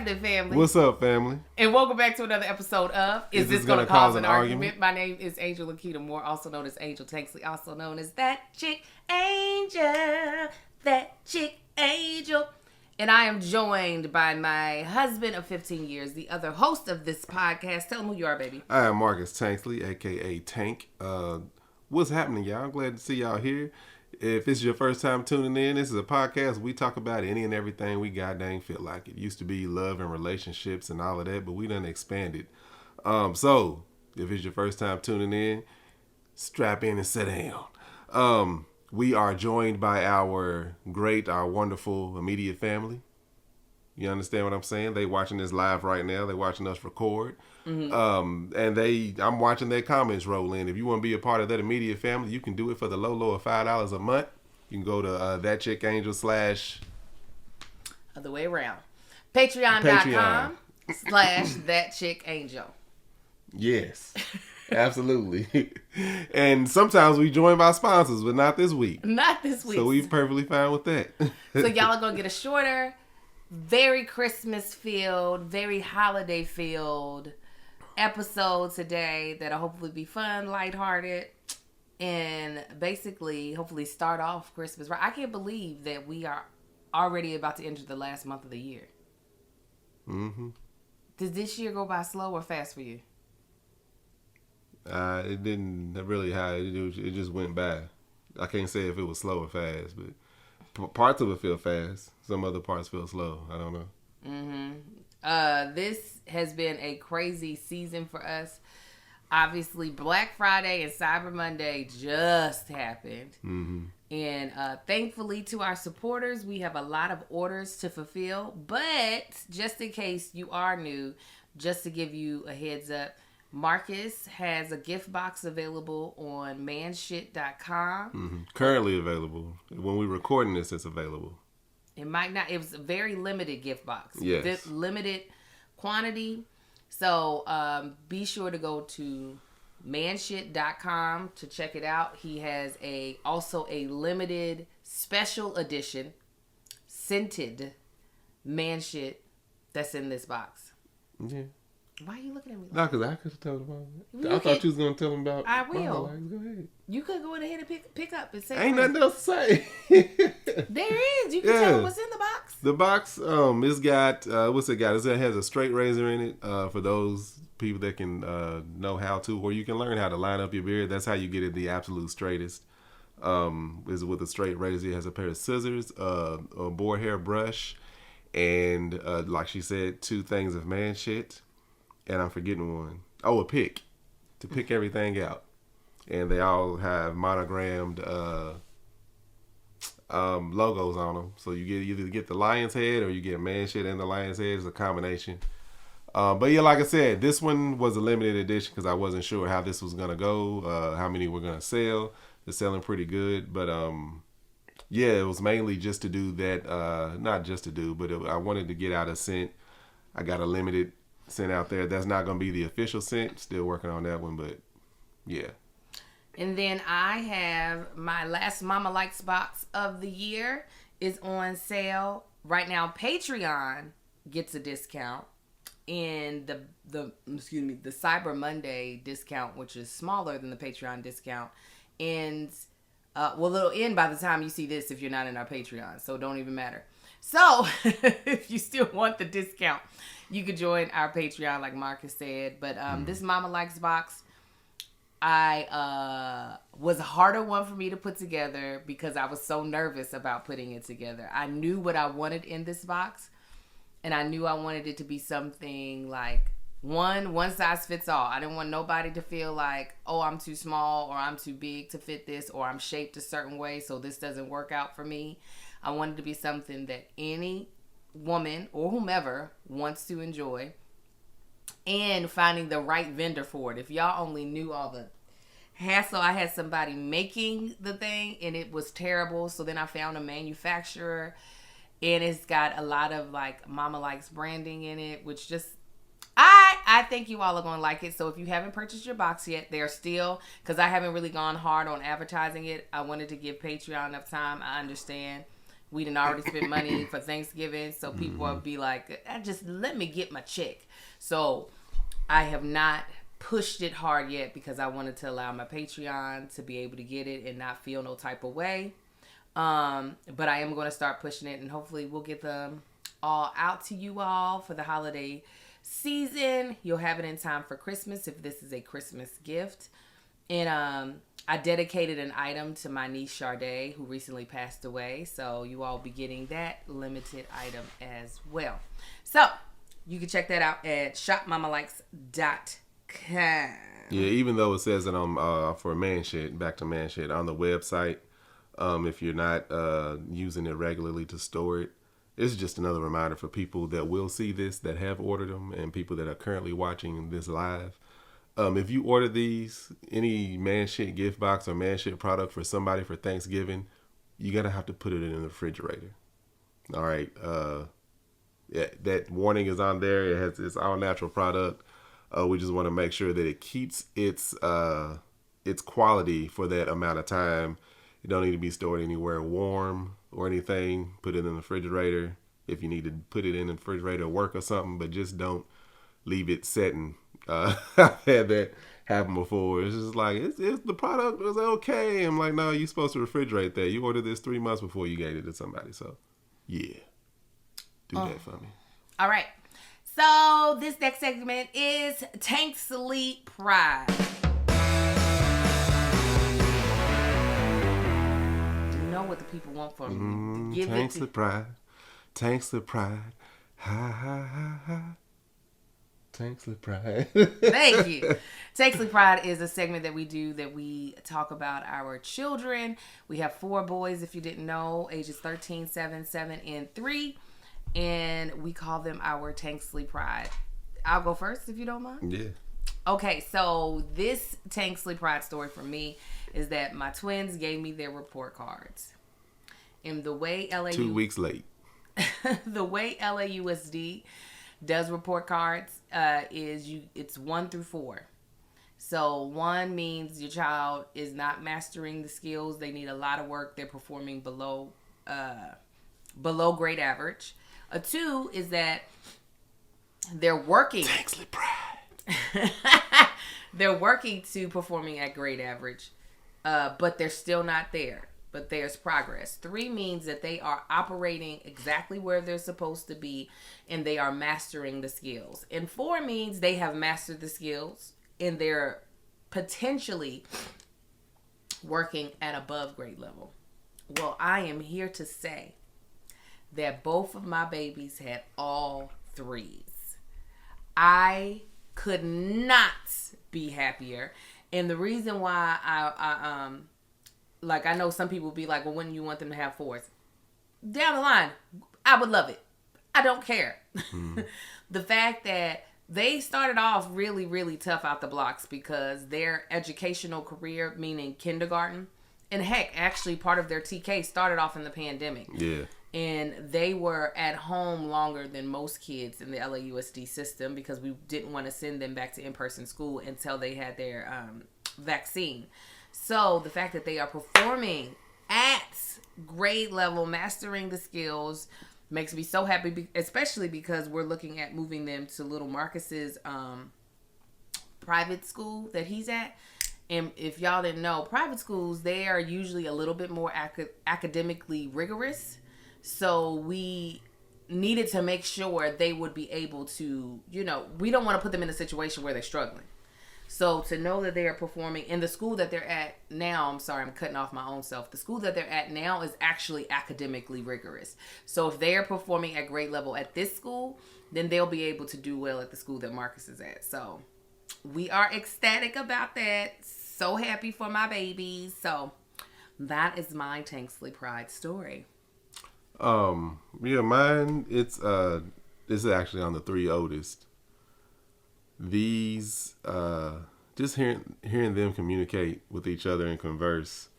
happening, family? What's up, family? And welcome back to another episode of Is This Gonna Cause an Argument? My name is Angel Lakita Moore, also known as Angel Tanksley, also known as That Chick Angel. That Chick Angel. And I am joined by my husband of 15 years, the other host of this podcast. Tell them who you are, baby. I am Marcus Tanksley, a.k.a. Tank. What's happening, y'all? I'm glad to see y'all here. If it's your first time tuning in, this is a podcast. We talk about any and everything we goddamn feel like. It used to be love and relationships and all of that, but we done expanded. So, if it's your first time tuning in, strap in and sit down. We are joined by our wonderful immediate family. You understand what I'm saying? They watching this live right now. They watching us record. Mm-hmm. And I'm watching their comments roll in. If you want to be a part of that immediate family, you can do it for the low of $5 a month. You can go to That Chick Angel / other way around. Patreon.com / That Chick Angel. Yes, absolutely. And sometimes we join by sponsors, but not this week. Not this week. So we perfectly fine with that. So y'all are going to get a shorter, very Christmas filled, very holiday filled episode today that'll hopefully be fun, lighthearted, and basically hopefully start off Christmas right. I can't believe that we are already about to enter the last month of the year. Mm-hmm. Did this year go by slow or fast for you? It didn't really. It just went by. I can't say if it was slow or fast, but parts of it feel fast. Some other parts feel slow. I don't know. Mm-hmm. This has been a crazy season for us. Obviously, Black Friday and Cyber Monday just happened. Mm-hmm. And thankfully to our supporters, we have a lot of orders to fulfill. But just in case you are new, just to give you a heads up, Marcus has a gift box available on manshit.com. Mm-hmm. Currently available. When we're recording this, it's available. It might not. It was a very limited gift box. Yes. Limited quantity. So be sure to go to manshit.com to check it out. He has also a limited special edition scented manshit that's in this box. Yeah. Why are you looking at me? No, because I could have told him about it. I thought you was going to tell him about. I will. Go ahead. You could go ahead and pick up and say. Ain't nothing else to say. There is. You can tell them what's in the box. The box, it's got what's it got? It has a straight razor in it. For those people that can know how to, or you can learn how to line up your beard. That's how you get it the absolute straightest. Is with a straight razor. It has a pair of scissors, a boar hair brush, and like she said, 2 things of man shit. And I'm forgetting one. Oh, a pick to pick everything out. And they all have monogrammed logos on them. So you either get the lion's head or you get man shit and the lion's head. It's a combination. But yeah, like I said, this one was a limited edition because I wasn't sure how this was going to go, how many were going to sell. It's selling pretty good. But yeah, it was mainly just to do that. Not just to do, but I wanted to get out a scent. I got a limited scent out there. That's not going to be the official scent. Still working on that one, but yeah. And then I have my last Mama Likes box of the year is on sale right now. Patreon gets a discount, and the Cyber Monday discount, which is smaller than the Patreon discount, ends it'll end by the time you see this if you're not in our Patreon, so it don't even matter. So if you still want the discount, you could join our Patreon, like Marcus said. But this Mama Likes box, was a harder one for me to put together because I was so nervous about putting it together. I knew what I wanted in this box, and I knew I wanted it to be something like one size fits all. I didn't want nobody to feel like, oh, I'm too small or I'm too big to fit this or I'm shaped a certain way, so this doesn't work out for me. I wanted to be something that any woman or whomever wants to enjoy, and finding the right vendor for it. If y'all only knew all the hassle, I had somebody making the thing and it was terrible. So then I found a manufacturer, and it's got a lot of like Mama Likes branding in it, which just I think you all are going to like it. So if you haven't purchased your box yet, they're still, because I haven't really gone hard on advertising it. I wanted to give Patreon enough time. I understand We didn't already spend money for Thanksgiving, so people will be like, just let me get my check. So I have not pushed it hard yet because I wanted to allow my Patreon to be able to get it and not feel no type of way. But I am going to start pushing it, and hopefully we'll get them all out to you all for the holiday season. You'll have it in time for Christmas if this is a Christmas gift. And I dedicated an item to my niece Sade, who recently passed away. So you all will be getting that limited item as well. So you can check that out at shopmamalikes.com. Yeah, even though it says that I'm for man shit, back to man shit on the website, if you're not using it regularly to store it, it's just another reminder for people that will see this, that have ordered them, and people that are currently watching this live. If you order these, any man shit gift box or man shit product for somebody for Thanksgiving, you're going to have to put it in the refrigerator. All right. Yeah, that warning is on there. It's all natural product. We just want to make sure that it keeps its quality for that amount of time. It don't need to be stored anywhere warm or anything. Put it in the refrigerator if you need to put it in the refrigerator at work or something, but just don't leave it setting. I've had that happen before. It's just like, it's the product was okay. I'm like, no, you're supposed to refrigerate that. You ordered this 3 months before you gave it to somebody. So, yeah. Do that for me. All right. So this next segment is Tanksley Pride. You know what the people want from you. Tanksley Pride. Tanksley Pride. Ha, ha, ha, ha. Tanksley Pride. Thank you. Tanksley Pride is a segment that we do that we talk about our children. We have 4 boys, if you didn't know, ages 13, 7, 7, and 3. And we call them our Tanksley Pride. I'll go first if you don't mind. Yeah. Okay, so this Tanksley Pride story for me is that my twins gave me their report cards. And the way 2 weeks late. The way LAUSD does report cards it's 1 through 4. So 1 means your child is not mastering the skills. They need a lot of work. They're performing below grade average. A 2 is that they're working. Tanksley Pride. They're working to performing at grade average, but they're still not there. But there's progress. 3 means that they are operating exactly where they're supposed to be, and they are mastering the skills. And 4 means they have mastered the skills, and they're potentially working at above grade level. Well, I am here to say that both of my babies had all 3s. I could not be happier. And the reason why I know some people be like, well, when you want them to have 4s? Down the line, I would love it. I don't care. The fact that they started off really, really tough out the blocks because their educational career, meaning kindergarten, and heck, actually part of their TK started off in the pandemic. Yeah. And they were at home longer than most kids in the LAUSD system because we didn't want to send them back to in-person school until they had their vaccine. So the fact that they are performing at grade level, mastering the skills, makes me so happy, especially because we're looking at moving them to little Marcus's private school that he's at. And if y'all didn't know, private schools, they are usually a little bit more academically rigorous. So we needed to make sure they would be able to, we don't want to put them in a situation where they're struggling. So to know that they are performing in the school that they're at now, I'm sorry, I'm cutting off my own self. The school that they're at now is actually academically rigorous. So if they're performing at grade level at this school, then they'll be able to do well at the school that Marcus is at. So we are ecstatic about that. So happy for my babies. So that is my Tanksley Pride story. Yeah, mine, this is actually on the 3 oldest. These, just hearing them communicate with each other and converse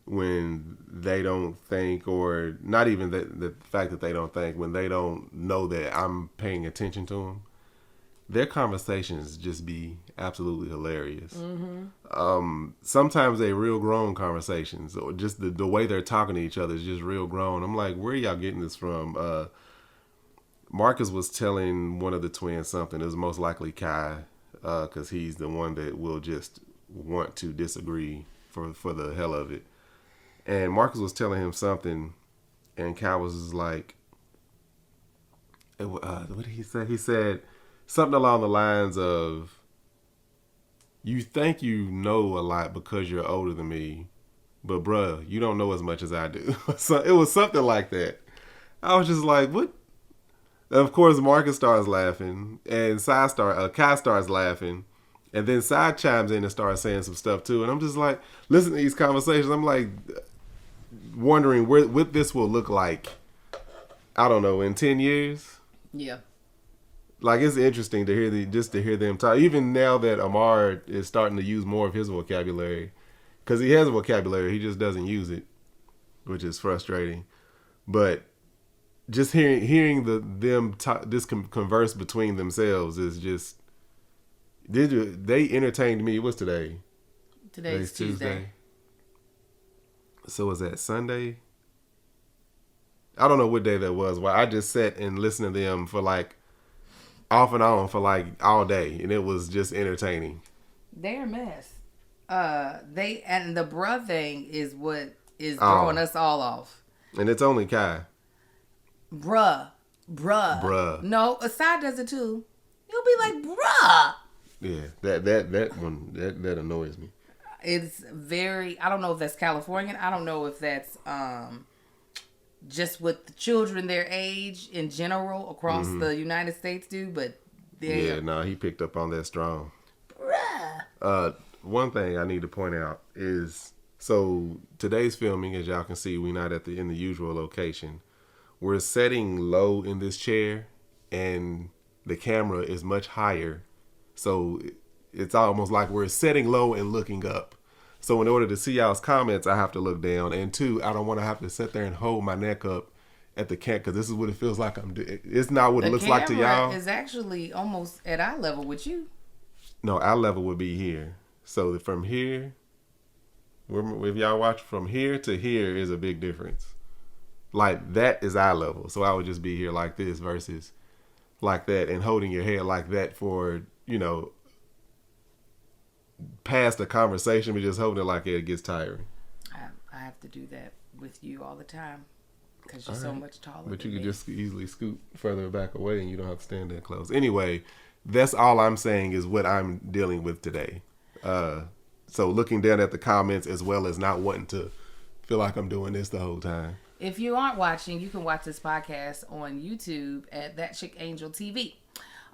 when they don't think, or not even the fact that they don't think, when they don't know that I'm paying attention to them, their conversations just be absolutely hilarious. Sometimes they real grown conversations, or just the way they're talking to each other is just real grown. I'm like, where are y'all getting this from? Marcus was telling one of the twins something. It was most likely Kai, because he's the one that will just want to disagree for the hell of it. And Marcus was telling him something, and Kai was just like, what did he say? He said something along the lines of, you think you know a lot because you're older than me, but bruh, you don't know as much as I do. So it was something like that. I was just like, what? And of course, Marcus starts laughing, and Kai starts laughing, and then Sai chimes in and starts saying some stuff too. And I'm just like, listening to these conversations, I'm like, wondering what this will look like, I don't know, in 10 years. Yeah. Like, it's interesting to hear them talk. Even now that Amar is starting to use more of his vocabulary, because he has a vocabulary, he just doesn't use it, which is frustrating. But just hearing them talk, converse between themselves is just, they entertained me. What's today? Today's Tuesday. So was that Sunday? I don't know what day that was. Well, I just sat and listened to them for like off and on for like all day, and it was just entertaining. They're a mess. And the bruh thing is what is throwing us all off. And it's only Kai. Bruh. No, Asad does it too. You'll be like, bruh. Yeah, that one that annoys me. It's very, I don't know if that's Californian. I don't know if that's just what the children their age in general across the United States do, but he picked up on that strong. Bruh. One thing I need to point out is, so today's filming, as y'all can see, we're not in the usual location. We're sitting low in this chair, and the camera is much higher, so it's almost like we're sitting low and looking up. So in order to see y'all's comments, I have to look down. And two, I don't want to have to sit there and hold my neck up at the camp, because this is what it feels like I'm doing. It's not what it looks like to y'all. The camera is actually almost at eye level with you. No, eye level would be here. So from here, if y'all watch from here to here is a big difference. Like, that is eye level. So I would just be here like this versus like that, and holding your head like that for, past the conversation, but just holding it like it gets tiring. I have to do that with you all the time because you're so much taller. But you could just easily scoot further back away, and you don't have to stand that close. Anyway, that's all I'm saying is what I'm dealing with today. So looking down at the comments, as well as not wanting to feel like I'm doing this the whole time. If you aren't watching, you can watch this podcast on YouTube at That Chick Angel TV.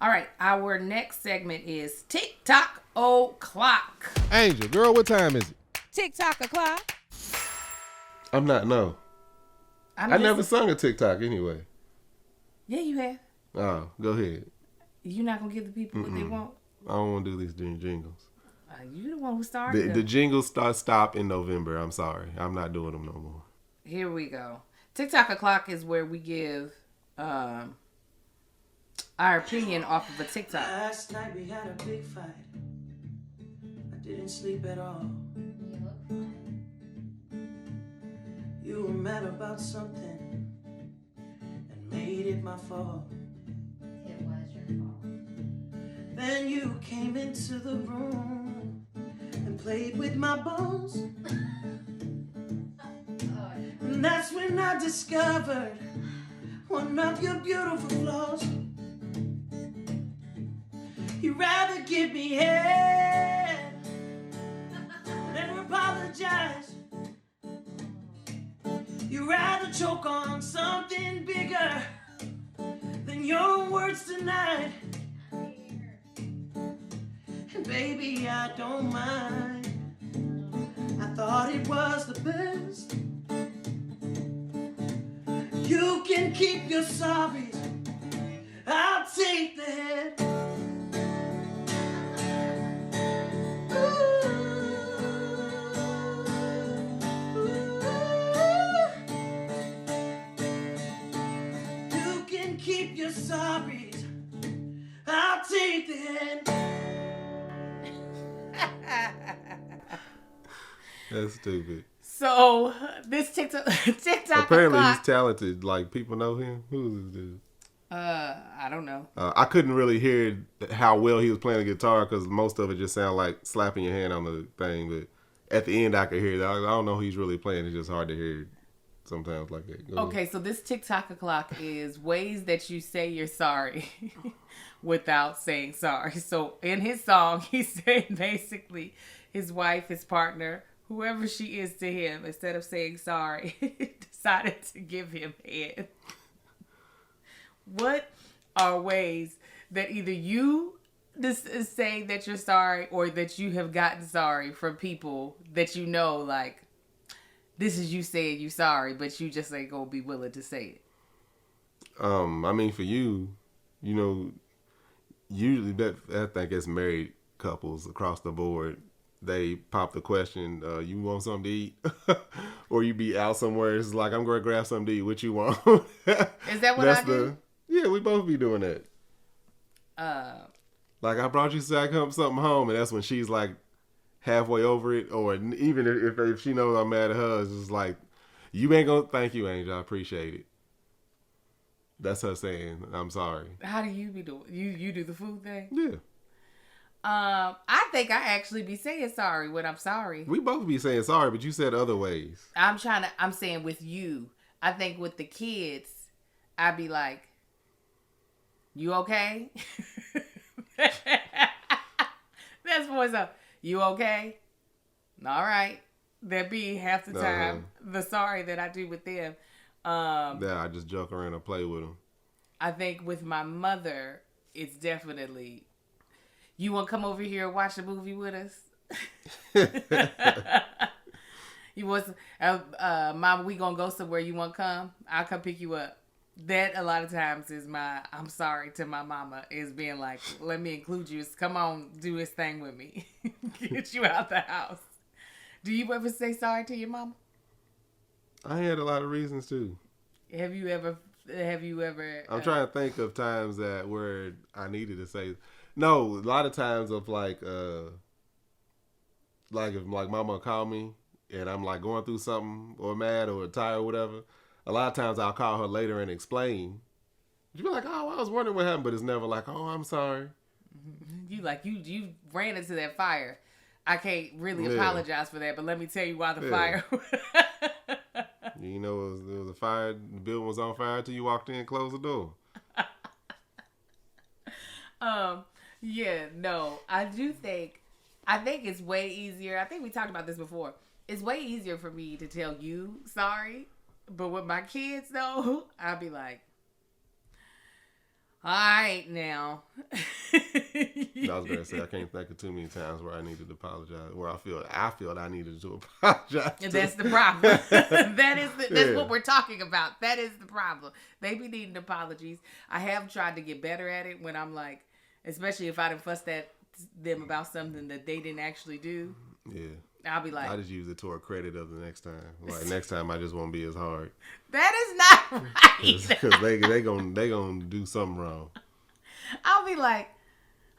All right, our next segment is TikTok O'Clock. Angel, girl, what time is it? TikTok O'Clock. I'm not, no. I never sung a TikTok anyway. Yeah, you have. Oh, go ahead. You're not going to give the people what they want? I don't want to do these jingles. You the one who started the jingles stop in November. I'm sorry. I'm not doing them no more. Here we go. TikTok O'Clock is where we give our opinion off of a TikTok. Last night we had a big fight. I didn't sleep at all. You look fine. You were mad about something and made it my fault. It was your fault. Then you came into the room and played with my bones. And that's when I discovered one of your beautiful flaws. You'd rather give me head than apologize. You'd rather choke on something bigger than your own words tonight. And baby, I don't mind. I thought it was the best. You can keep your sorries, I'll take the head. You can keep your sorries, I'll take the That's stupid. So this TikTok Apparently o'clock, he's talented. Like, people know him. Who is this dude? I don't know. I couldn't really hear how well he was playing the guitar because most of it just sounded like slapping your hand on the thing. But at the end, I could hear that. I don't know who he's really playing. It's just hard to hear sometimes like that. Go Okay, so this TikTok o'clock is ways that you say you're sorry without saying sorry. So in his song, he's saying basically his wife, his partner, whoever she is to him, instead of saying sorry, decided to give him head. What are ways that either you say that you're sorry or that you have gotten sorry from people that you know, like, this is you saying you sorry, but you just ain't gonna be willing to say it? I mean, for you, you know, usually that I think it's married couples across the board. They pop the question, you want something to eat? Or you be out somewhere, it's like, I'm going to grab something to eat. What you want? Is that what I do? Yeah, we both be doing that. Like, I brought you something home, and that's when she's like halfway over it. Or even if she knows I'm mad at her, it's just like, you ain't going to, thank you, Angel, I appreciate it. That's her saying, I'm sorry. How do you be doing? You do the food thing? Yeah. I think I actually be saying sorry when I'm sorry. We both be saying sorry, but you said other ways. I'm saying with you. I think with the kids, I be like, you okay? That's what's up. You okay? All right. That be half the time the sorry that I do with them. Yeah, I just joke around and play with them. I think with my mother, it's definitely, you want to come over here and watch a movie with us? You want, Mama, we gonna go somewhere. You want to come? I'll come pick you up. That a lot of times is my I'm sorry to my mama, is being like, let me include you. Come on, do this thing with me. Get you out the house. Do you ever say sorry to your mama? I had a lot of reasons to. Have you ever? I'm trying to think of times that where I needed to say. No, a lot of times of like if like mama call me and I'm like going through something or mad or tired or whatever. A lot of times I'll call her later and explain. You be like, oh, I was wondering what happened, but it's never like, oh, I'm sorry. You like you ran into that fire. I can't really apologize for that, but let me tell you why the fire. You know, it was a fire. The building was on fire until you walked in and closed the door. Yeah, no, I think it's way easier. I think we talked about this before. It's way easier for me to tell you sorry, but with my kids though, I'll be like, all right now. I was gonna say I can't think of too many times where I needed to apologize, where I feel I needed to apologize. And that's the problem. That's what we're talking about. That is the problem. They be needing apologies. I have tried to get better at it when I'm like, especially if I done fussed at them about something that they didn't actually do. Yeah. I'll be like, I just use it to a credit of the next time. Like, next time I just won't be as hard. That is not right. Because they gonna do something wrong. I'll be like,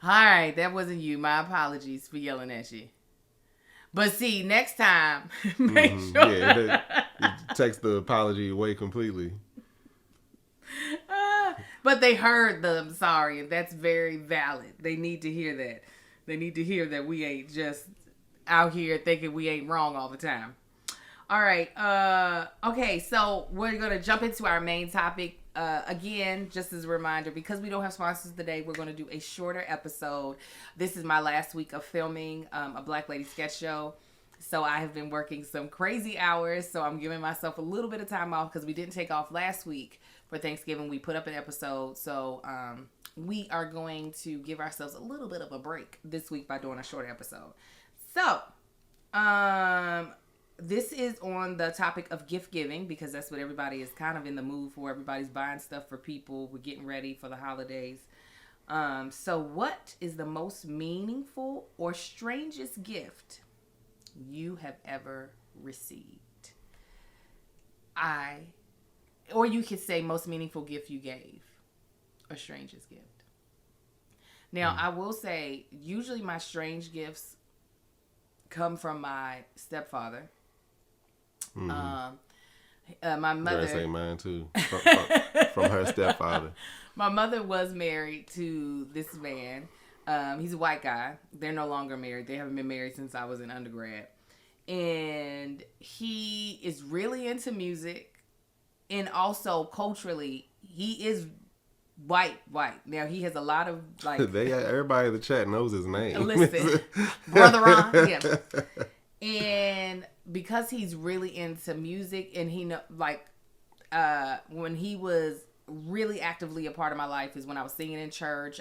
all right, that wasn't you. My apologies for yelling at you. But see, next time, make sure. Yeah, it takes the apology away completely. But they heard the I'm sorry, and that's very valid. They need to hear that. They need to hear that we ain't just out here thinking we ain't wrong all the time. All right. Okay, so we're going to jump into our main topic. Again, just as a reminder, because we don't have sponsors today, we're going to do a shorter episode. This is my last week of filming a Black Lady sketch show. So I have been working some crazy hours. So I'm giving myself a little bit of time off because we didn't take off last week for Thanksgiving. We put up an episode. So we are going to give ourselves a little bit of a break this week by doing a shorter episode. So, this is on the topic of gift giving because that's what everybody is kind of in the mood for. Everybody's buying stuff for people. We're getting ready for the holidays. So what is the most meaningful or strangest gift you have ever received? Or you could say most meaningful gift you gave, or strangest gift. Now, I will say, usually my strange gifts come from my stepfather. Mm-hmm. My mother. I say mine too. From her stepfather. My mother was married to this man. He's a white guy. They're no longer married. They haven't been married since I was in undergrad. And he is really into music. And also culturally, he is white. Now, he has a lot of like... Everybody in the chat knows his name. Listen, Brother Ron. Yeah. And because he's really into music and he know like when he was really actively a part of my life is when I was singing in church.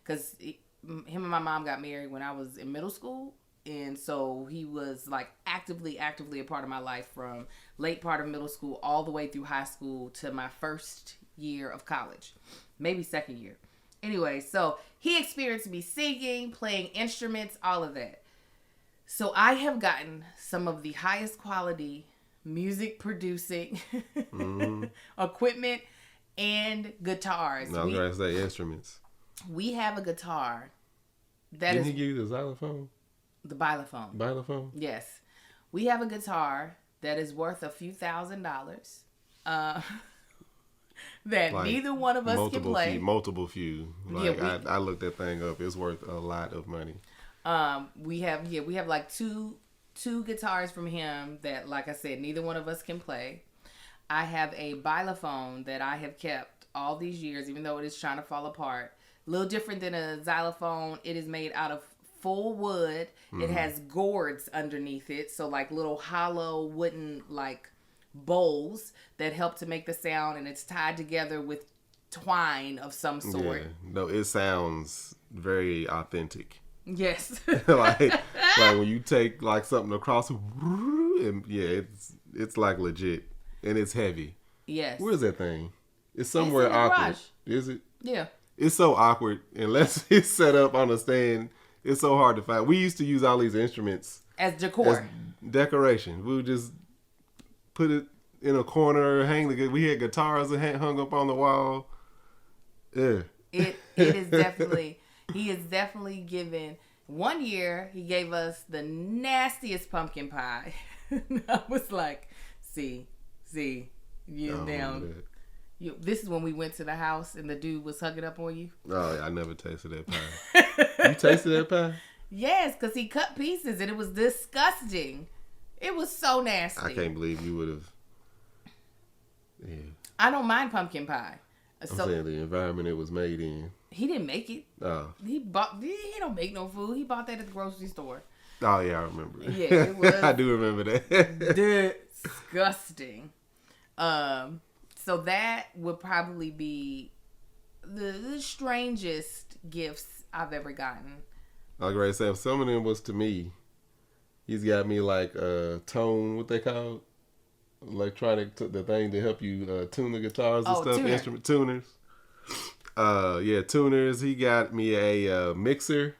Because him and my mom got married when I was in middle school. And so he was like actively a part of my life from late part of middle school all the way through high school to my first year of college, maybe second year. Anyway, so he experienced me singing, playing instruments, all of that. So I have gotten some of the highest quality music producing equipment and guitars. I was going to say instruments. We have a guitar that Didn't he give you the xylophone? The bilophone. Bilophone? Yes. We have a guitar that is worth a few $1,000s. That like neither one of us can play. Multiple few. Like I looked that thing up. It's worth a lot of money. We have like two guitars from him that, like I said, neither one of us can play. I have a bilophone that I have kept all these years, even though it is trying to fall apart. A little different than a xylophone. It is made out of full wood. Mm-hmm. It has gourds underneath it, so like little hollow wooden like bowls that help to make the sound, and it's tied together with twine of some sort. Yeah. No, it sounds very authentic. Yes. like when you take like something across and it's like legit and it's heavy. Yes. Where's that thing? It's somewhere awkward. Garage. Is it? Yeah. It's so awkward unless it's set up on a stand. It's so hard to find. We used to use all these instruments as decor, as decoration. We would just put it in a corner, we had guitars that hung up on the wall. Yeah. It is definitely. He is definitely given. One year, he gave us the nastiest pumpkin pie. I was like, see, you down. This is when we went to the house and the dude was hugging up on you. Oh, yeah, I never tasted that pie. You tasted that pie? Yes, because he cut pieces and it was disgusting. It was so nasty. I can't believe you would have. Yeah. I don't mind pumpkin pie. I'm saying the environment it was made in. He didn't make it. Oh. He don't make no food. He bought that at the grocery store. Oh, yeah, I remember. Yeah, it was. I do remember that. Disgusting. So that would probably be the strangest gifts I've ever gotten. Like Ray said, some of them was to me. He's got me like tone, what they call electronic, the thing to help you tune the guitars and stuff. Tuner. Instrument tuners. Tuners. He got me a mixer.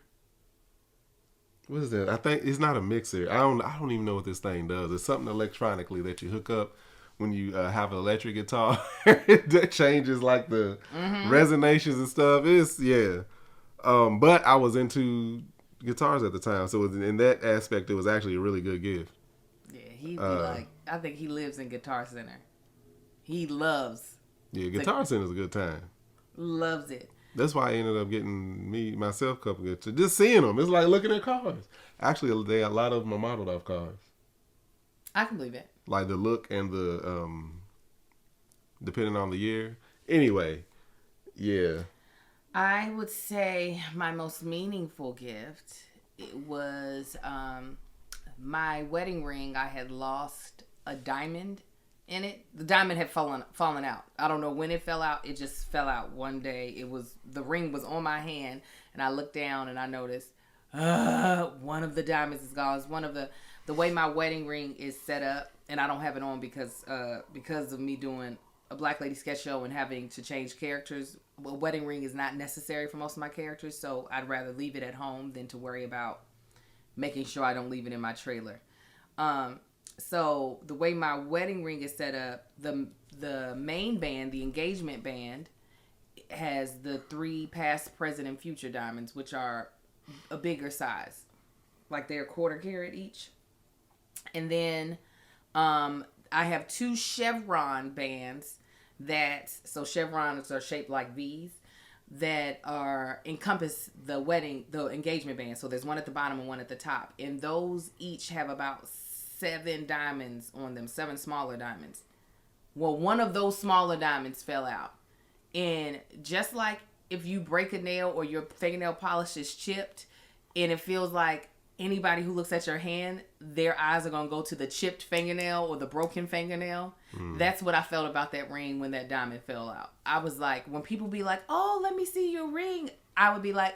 What is that? I think it's not a mixer. I don't even know what this thing does. It's something electronically that you hook up when you have an electric guitar. That changes like the resonations and stuff. But I was into guitars at the time, so in that aspect, it was actually a really good gift. Yeah, I think he lives in Guitar Center. He loves. Yeah, Guitar Center is a good time. Loves it. That's why I ended up getting myself a couple of guitars. Just seeing them, it's like looking at cars. Actually, a lot of them are modeled off cars. I can believe it. Like the look and the depending on the year. Anyway, yeah. I would say my most meaningful gift was my wedding ring. I had lost a diamond in it. The diamond had fallen out. I don't know when it fell out. It just fell out one day. The ring was on my hand, and I looked down and I noticed one of the diamonds is gone. It's one of the way my wedding ring is set up, and I don't have it on because of me doing a Black Lady sketch show and having to change characters. A wedding ring is not necessary for most of my characters, so I'd rather leave it at home than to worry about making sure I don't leave it in my trailer. So the way my wedding ring is set up, the main band, the engagement band, has the 3 past, present, and future diamonds, which are a bigger size. like they're 1/4 carat each. And then I have 2 chevron bands so chevrons are shaped like V's that are encompass the engagement band. So there's one at the bottom and one at the top. And those each have about 7 diamonds on them, 7 smaller diamonds. Well, one of those smaller diamonds fell out. And just like if you break a nail or your fingernail polish is chipped and it feels like anybody who looks at your hand, their eyes are going to go to the chipped fingernail or the broken fingernail. That's what I felt about that ring when that diamond fell out. I was like, when people be like, oh, let me see your ring, I would be like,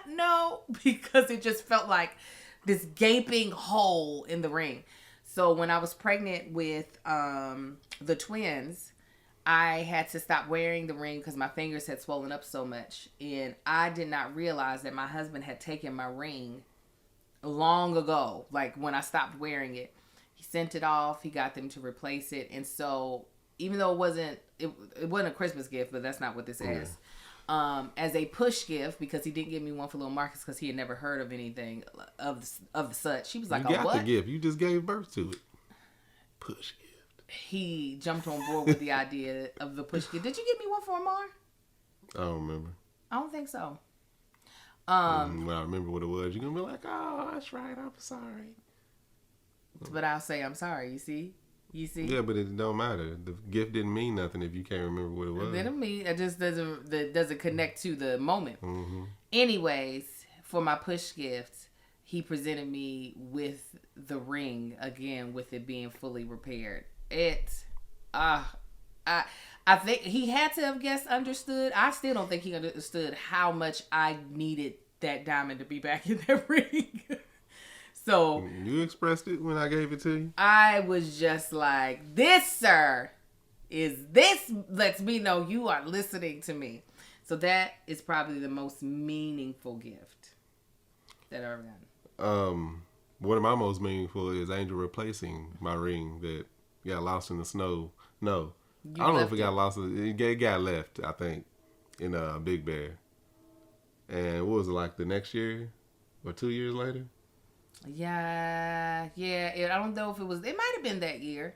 no, because it just felt like this gaping hole in the ring. So when I was pregnant with the twins, I had to stop wearing the ring because my fingers had swollen up so much. And I did not realize that my husband had taken my ring long ago, like when I stopped wearing it. He sent it off. He got them to replace it. And so even though it wasn't a Christmas gift, but that's not what this is. As a push gift, because he didn't give me one for little Marcus because he had never heard of anything of such. He was like, you oh, got what? the gift. You just gave birth to it. Push gift. He jumped on board with the idea of the push gift. Did you give me one for Amar? I don't remember. I don't think so. When I remember what it was, you're going to be like, oh, that's right. I'm sorry. But I'll say I'm sorry. You see? Yeah, but it don't matter. The gift didn't mean nothing if you can't remember what it was. It didn't mean it just doesn't connect to the moment. Mm-hmm. Anyways, for my push gift, he presented me with the ring again, with it being fully repaired. I think he had to have understood. I still don't think he understood how much I needed that diamond to be back in that ring. So you expressed it when I gave it to you? I was just like, this lets me know you are listening to me. So that is probably the most meaningful gift that I've ever gotten. One of my most meaningful is Angel replacing my ring that got lost in the snow. No, I don't know if it got lost. It got left, I think, in Big Bear. And what was it, like the next year or 2 years later? Yeah. I don't know if it might have been that year.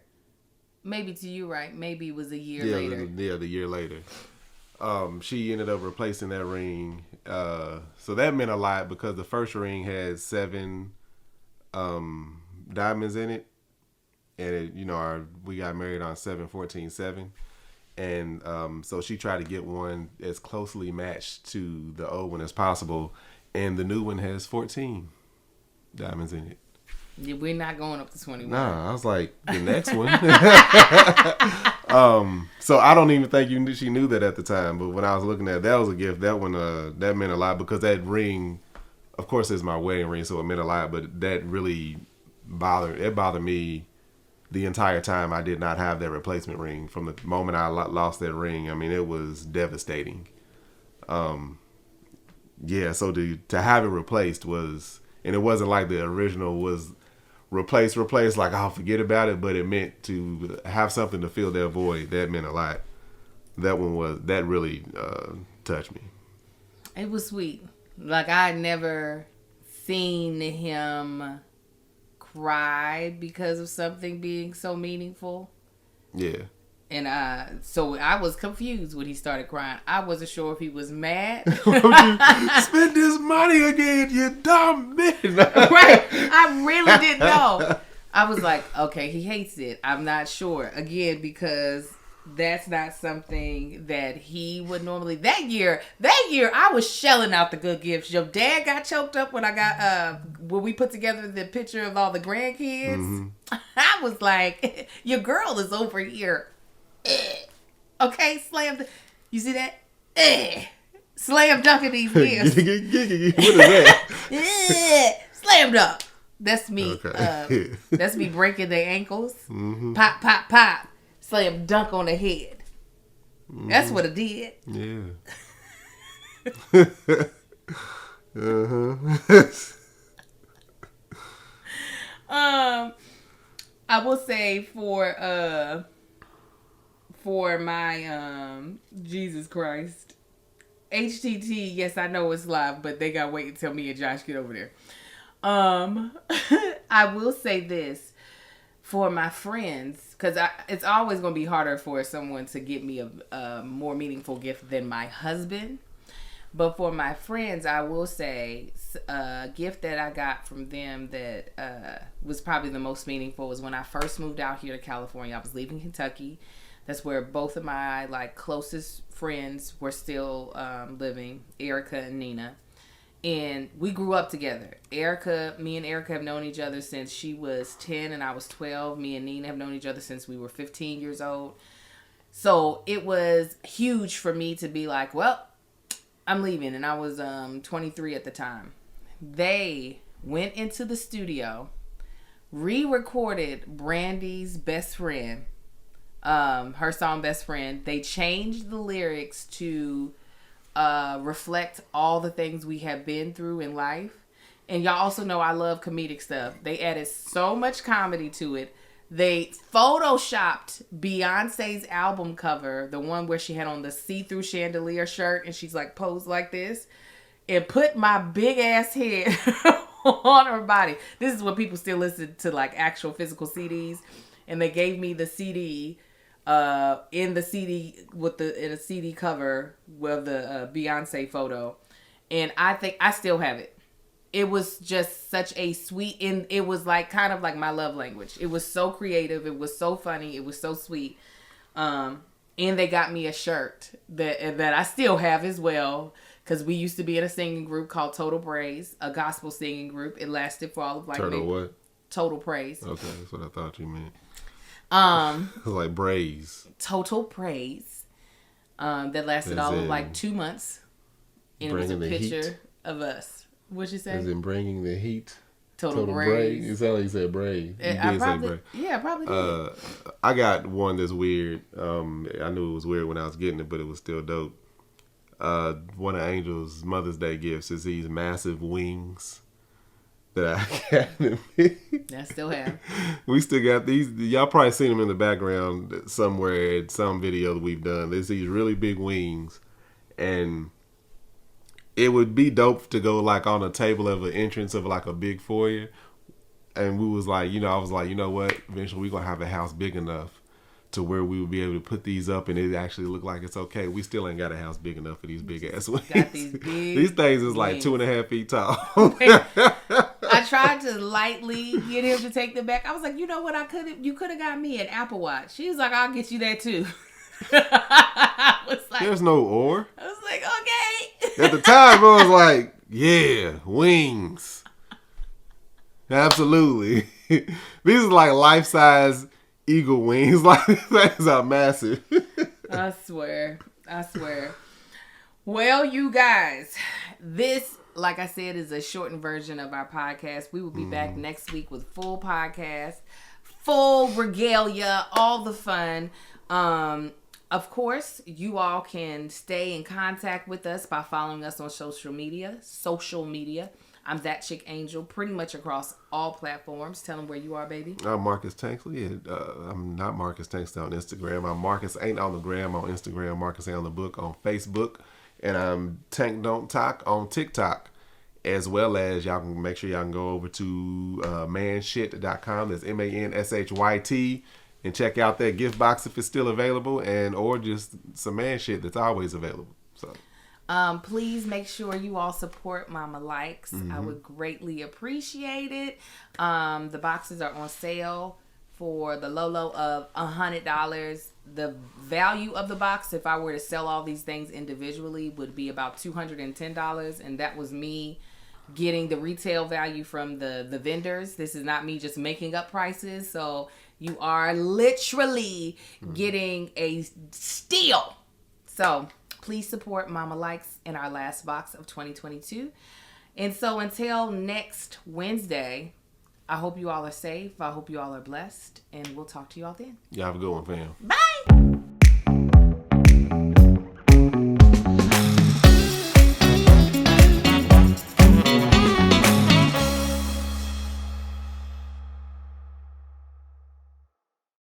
Maybe to you, right? Maybe it was a year later. The year later. She ended up replacing that ring. So that meant a lot because the first ring had 7 diamonds in it. And we got married on 7/14/7. And so she tried to get one as closely matched to the old one as possible. And the new one has 14 diamonds in it. Yeah, we're not going up to 21. Nah, I was like, the next one. So I don't even think she knew that at the time. But when I was looking at it, that was a gift. That one, that meant a lot because that ring, of course, is my wedding ring, so it meant a lot. But that really bothered me the entire time I did not have that replacement ring. From the moment I lost that ring, I mean, it was devastating. Yeah, so to have it replaced was, and it wasn't like the original was replaced, like, oh, forget about it, but it meant to have something to fill that void. That meant a lot. That really touched me. It was sweet. Like, I had never seen him cry because of something being so meaningful. Yeah. And so I was confused when he started crying. I wasn't sure if he was mad. Spend this money again, you dumb bitch. Right. I really didn't know. I was like, okay, he hates it. I'm not sure. Again, because that's not something that he would normally. That year, I was shelling out the good gifts. Your dad got choked up when when we put together the picture of all the grandkids. Mm-hmm. I was like, your girl is over here. Okay, you see that? Slam dunking these gifts. What is that? Slam dunk. That's me. Okay. That's me breaking their ankles. Mm-hmm. Pop, pop, pop. Slam dunk on the head. Mm-hmm. That's what I did. Yeah. I will say for my Jesus Christ HTT, yes, I know it's live, but they gotta wait until me and Josh get over there. I will say this for my friends, because it's always going to be harder for someone to get me a more meaningful gift than my husband. But for my friends, I will say a gift that I got from them that was probably the most meaningful was when I first moved out here to California. I was leaving Kentucky. That's where both of my closest friends were still living, Erica and Nina. And we grew up together. Me and Erica have known each other since she was 10 and I was 12. Me and Nina have known each other since we were 15 years old. So it was huge for me to be like, well, I'm leaving. And I was 23 at the time. They went into the studio, re-recorded Brandy's Best Friend, her song Best Friend. They changed the lyrics to reflect all the things we have been through in life. And y'all also know I love comedic stuff. They added so much comedy to it. They photoshopped Beyonce's album cover, the one where she had on the see-through chandelier shirt and she's posed like this, and put my big ass head on her body. This is when people still listen to actual physical CDs. And they gave me the CD in the CD in a CD cover with the Beyonce photo, and I think I still have it. It was just such a sweet, and it was kind of like my love language. It was so creative. It was so funny. It was so sweet. And they got me a shirt that I still have as well, because we used to be in a singing group called Total Praise, a gospel singing group. It lasted for all of what? Total Praise. Okay, that's what I thought you meant. It was like Braze. Total Praise. That lasted all of 2 months. And it was a picture of us. What'd you say? As in bringing the heat. Total Braze. It sounded like you said Braze. You did say Braze. Yeah, I probably did. I got one that's weird. I knew it was weird when I was getting it, but it was still dope. One of Angel's Mother's Day gifts is these massive wings that I got. I still have. We still got these. Y'all probably seen them in the background somewhere in some video that we've done. There's these really big wings, and it would be dope to go on a table of an entrance of a big foyer. And we was I was like, you know what? Eventually we're going to have a house big enough to where we would be able to put these up and it actually look like it's okay. We still ain't got a house big enough for these big ass wings. Got these big These things is wings. 2.5 feet tall. I tried to lightly get him to take them back. I was like, you know what? You could have got me an Apple Watch. She was like, I'll get you that too. I was like, there's no or. I was like, okay. At the time, I was like, yeah, wings. Absolutely. These are life-size eagle wings. These things are massive. I swear. Well, you guys, this, like I said, is a shortened version of our podcast. We will be back next week with full podcast, full regalia, all the fun. Of course, you all can stay in contact with us by following us on social media. I'm That Chick Angel, pretty much across all platforms. Tell them where you are, baby. I'm Marcus Tanksley. I'm not Marcus Tanksley on Instagram. I'm Marcus Ain't on the Gram on Instagram. Marcus Ain't on the Book on Facebook. And I'm Tank Don't Talk on TikTok. As well as y'all can make sure y'all can go over to manshit.com. That's MANSHYT. And check out that gift box if it's still available, or just some man shit that's always available. So, please make sure you all support Mama Likes. I would greatly appreciate it. The boxes are on sale for the low of $100. The value of the box, if I were to sell all these things individually, would be about $210, and that was me getting the retail value from the vendors. This is not me just making up prices. So you are literally getting a steal. So please support Mama Likes in our last box of 2022. And so until next Wednesday, I hope you all are safe. I hope you all are blessed. And we'll talk to you all then. y'all have a good one, fam. Bye.